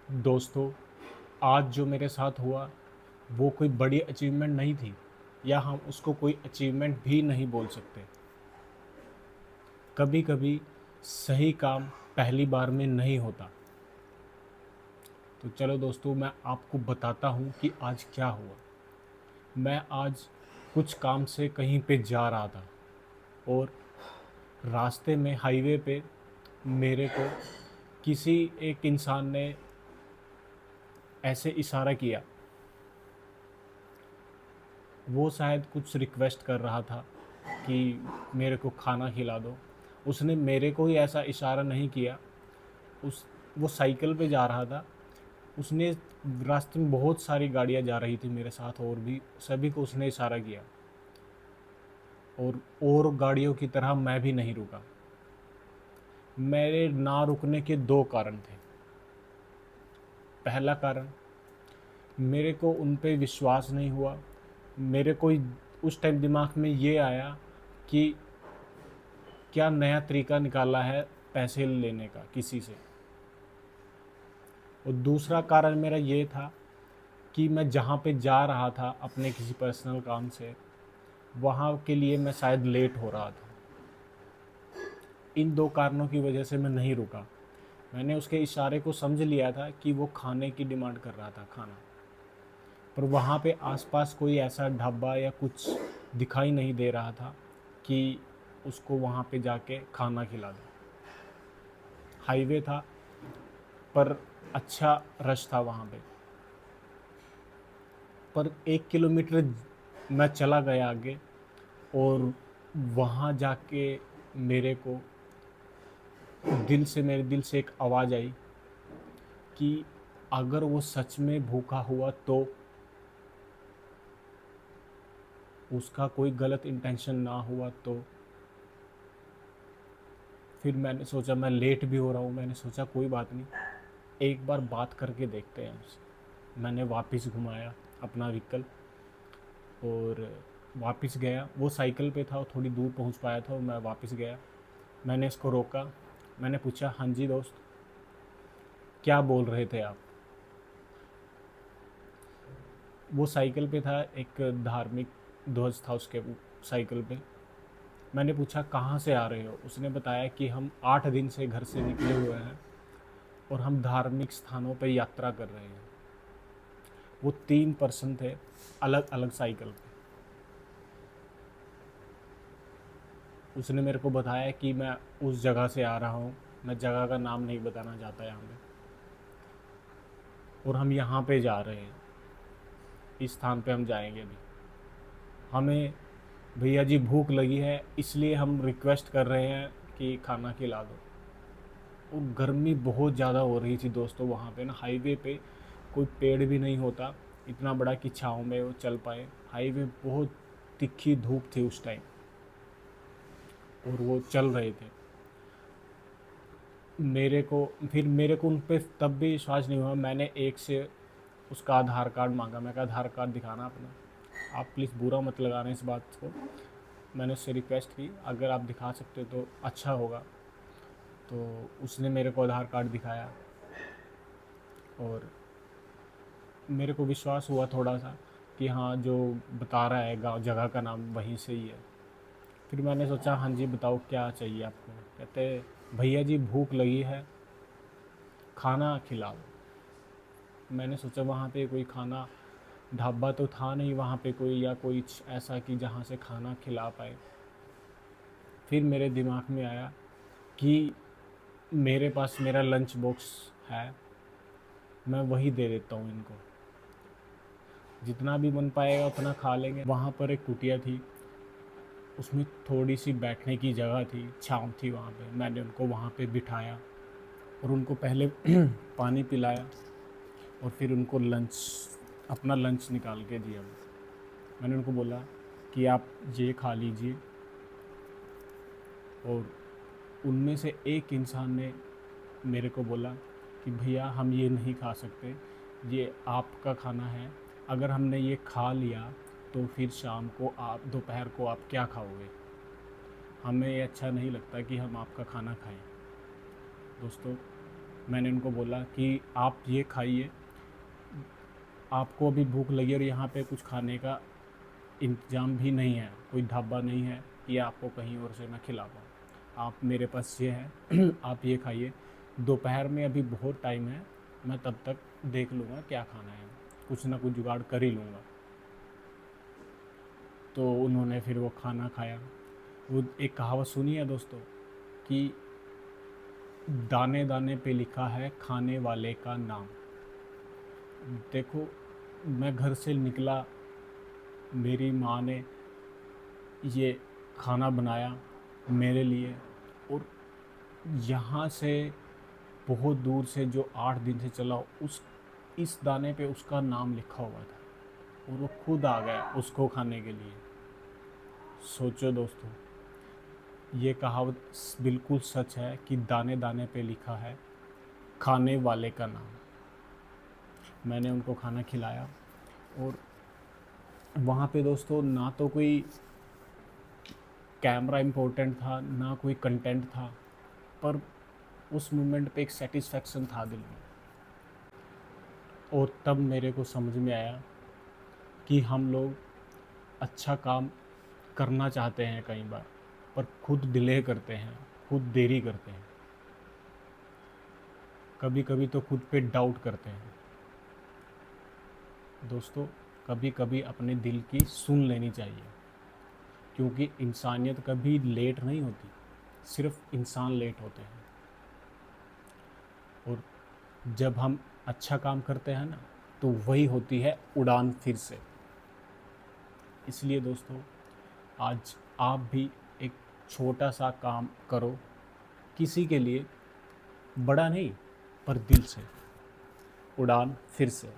दोस्तों, आज जो मेरे साथ हुआ वो कोई बड़ी अचीवमेंट नहीं थी, या हम उसको कोई अचीवमेंट भी नहीं बोल सकते। कभी कभी सही काम पहली बार में नहीं होता। तो चलो दोस्तों, मैं आपको बताता हूँ कि आज क्या हुआ। मैं आज कुछ काम से कहीं पे जा रहा था, और रास्ते में हाईवे पे मेरे को किसी एक इंसान ने ऐसे इशारा किया। वो शायद कुछ रिक्वेस्ट कर रहा था कि मेरे को खाना खिला दो। उसने मेरे को ही ऐसा इशारा नहीं किया। उस वो साइकिल पे जा रहा था। उसने रास्ते में बहुत सारी गाड़ियाँ जा रही थी मेरे साथ, और भी सभी को उसने इशारा किया। और गाड़ियों की तरह मैं भी नहीं रुका। मेरे ना रुकने के दो कारण थे। पहला कारण, मेरे को उन पे विश्वास नहीं हुआ। मेरे को उस टाइम दिमाग में ये आया कि क्या नया तरीका निकाला है पैसे लेने का किसी से। और दूसरा कारण मेरा ये था कि मैं जहाँ पे जा रहा था अपने किसी पर्सनल काम से, वहाँ के लिए मैं शायद लेट हो रहा था। इन दो कारणों की वजह से मैं नहीं रुका। मैंने उसके इशारे को समझ लिया था कि वो खाने की डिमांड कर रहा था, खाना। पर वहाँ पे आसपास कोई ऐसा ढाबा या कुछ दिखाई नहीं दे रहा था कि उसको वहाँ पे जाके खाना खिला दो। हाईवे था, पर अच्छा रश था वहाँ पे। पर 1 किलोमीटर मैं चला गया आगे, और वहाँ जाके मेरे को मेरे दिल से एक आवाज़ आई कि अगर वो सच में भूखा हुआ तो उसका कोई गलत इंटेंशन ना हुआ तो। फिर मैंने सोचा, मैं लेट भी हो रहा हूँ, मैंने सोचा कोई बात नहीं, एक बार बात करके देखते हैं उससे। मैंने वापस घुमाया अपना व्हीकल और वापस गया। वो साइकिल पे था, वो थोड़ी दूर पहुँच पाया था, और मैं वापस गया। मैंने इसको रोका। मैंने पूछा, हाँ जी दोस्त, क्या बोल रहे थे आप? वो साइकिल पे था, एक धार्मिक ध्वज था उसके साइकिल पे। मैंने पूछा, कहाँ से आ रहे हो? उसने बताया कि हम 8 दिन से घर से निकले हुए हैं, और हम धार्मिक स्थानों पर यात्रा कर रहे हैं। वो 3 पर्सन थे, अलग अलग साइकिल पे। उसने मेरे को बताया कि मैं उस जगह से आ रहा हूँ। मैं जगह का नाम नहीं बताना चाहता यहाँ पे। और हम यहाँ पे जा रहे हैं, इस स्थान पे हम जाएंगे अभी। हमें भैया जी भूख लगी है, इसलिए हम रिक्वेस्ट कर रहे हैं कि खाना खिला दो। और गर्मी बहुत ज़्यादा हो रही थी दोस्तों। वहाँ पे ना, हाईवे पे कोई पेड़ भी नहीं होता इतना बड़ा कि छाँव में वो चल पाए। हाईवे बहुत तिखी धूप थी उस टाइम, और वो चल रहे थे। मेरे को उन पे तब भी विश्वास नहीं हुआ। मैंने एक से उसका आधार कार्ड मांगा। मैं कहा, आधार कार्ड दिखाना अपना, आप प्लीज़ बुरा मत लगाना इस बात को। मैंने उससे रिक्वेस्ट की, अगर आप दिखा सकते तो अच्छा होगा। तो उसने मेरे को आधार कार्ड दिखाया, और मेरे को विश्वास हुआ थोड़ा सा कि हाँ, जो बता रहा है गाँव जगह का नाम वहीं से ही है। फिर मैंने सोचा, हाँ जी बताओ क्या चाहिए आपको? कहते, भैया जी भूख लगी है, खाना खिलाओ। मैंने सोचा वहाँ पे कोई खाना ढाबा तो था नहीं वहाँ पे कोई, या कोई ऐसा कि जहाँ से खाना खिला पाए। फिर मेरे दिमाग में आया कि मेरे पास मेरा लंच बॉक्स है, मैं वही दे देता हूँ इनको, जितना भी बन पाएगा उतना खा लेंगे। वहाँ पर एक कुटिया थी, उसमें थोड़ी सी बैठने की जगह थी, छाँव थी वहाँ पे। मैंने उनको वहाँ पे बिठाया, और उनको पहले पानी पिलाया, और फिर उनको अपना लंच निकाल के दिया। मैंने उनको बोला कि आप ये खा लीजिए। और उनमें से एक इंसान ने मेरे को बोला कि भैया हम ये नहीं खा सकते, ये आपका खाना है। अगर हमने ये खा लिया तो फिर शाम को, आप दोपहर को आप क्या खाओगे? हमें ये अच्छा नहीं लगता कि हम आपका खाना खाएं। दोस्तों, मैंने उनको बोला कि आप ये खाइए, आपको अभी भूख लगी और यहाँ पे कुछ खाने का इंतज़ाम भी नहीं है, कोई ढाबा नहीं है कि आपको कहीं और से मैं खिला पाऊँ। आप मेरे पास ये है आप ये खाइए, दोपहर में अभी बहुत टाइम है, मैं तब तक देख लूँगा क्या खाना है, कुछ ना कुछ जुगाड़ कर ही लूँगा। तो उन्होंने फिर वो खाना खाया। वो एक कहावत सुनी है दोस्तों कि दाने दाने पे लिखा है खाने वाले का नाम। देखो, मैं घर से निकला, मेरी माँ ने ये खाना बनाया मेरे लिए, और यहाँ से बहुत दूर से जो 8 दिन से चला, उस इस दाने पे उसका नाम लिखा हुआ था और वो खुद आ गया उसको खाने के लिए। सोचो दोस्तों, ये कहावत बिल्कुल सच है कि दाने दाने पे लिखा है खाने वाले का नाम। मैंने उनको खाना खिलाया, और वहाँ पे दोस्तों ना तो कोई कैमरा इम्पोर्टेंट था, ना कोई कंटेंट था, पर उस मोमेंट पे एक सेटिस्फेक्शन था दिल में। और तब मेरे को समझ में आया कि हम लोग अच्छा काम करना चाहते हैं कई बार, पर खुद डिले करते हैं, खुद देरी करते हैं, कभी कभी तो खुद पे डाउट करते हैं। दोस्तों, कभी कभी अपने दिल की सुन लेनी चाहिए, क्योंकि इंसानियत कभी लेट नहीं होती, सिर्फ इंसान लेट होते हैं। और जब हम अच्छा काम करते हैं ना, तो वही होती है उड़ान फिर से। इसलिए दोस्तों, आज आप भी एक छोटा सा काम करो, किसी के लिए, बड़ा नहीं पर दिल से। उड़ान फिर से।